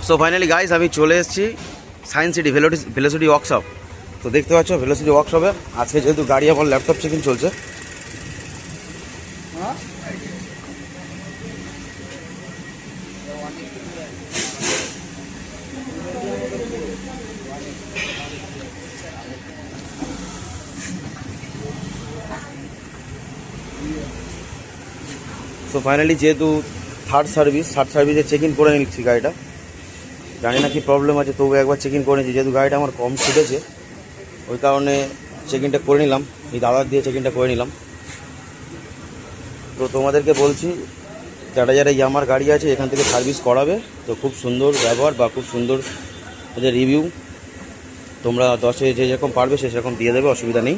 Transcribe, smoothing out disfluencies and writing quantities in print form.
So finally guys আমি চলে এসেছি সায়েন্স সিটি ভেলোসিটি ওয়ার্কশপ। তো দেখতে পাচ্ছ ভেলোসিটি ওয়ার্কশপে আজকে যেহেতু গাড়ি আমার ল্যাপটপ চেকিং চলছে, সো ফাইনালি যেহেতু থার্ড সার্ভিসে চেক ইন করে নিচ্ছি গাড়িটা। জানি না কি প্রবলেম আছে, তবু একবার চেক ইন করে নিচ্ছি। যেহেতু গাড়িটা আমার কম ছুটেছে ওই কারণে চেক ইনটা করে নিলাম, এই দাদার দিয়ে চেক ইনটা করে নিলাম। তো তোমাদেরকে বলছি যারা যারা ইয়ামার গাড়ি আছে এখান থেকে সার্ভিস করাবে, তো খুব সুন্দর ব্যবহার বা খুব সুন্দর যে রিভিউ তোমরা 10-এ যে যেরকম পারবে সে সেরকম দিয়ে দেবে, অসুবিধা নেই।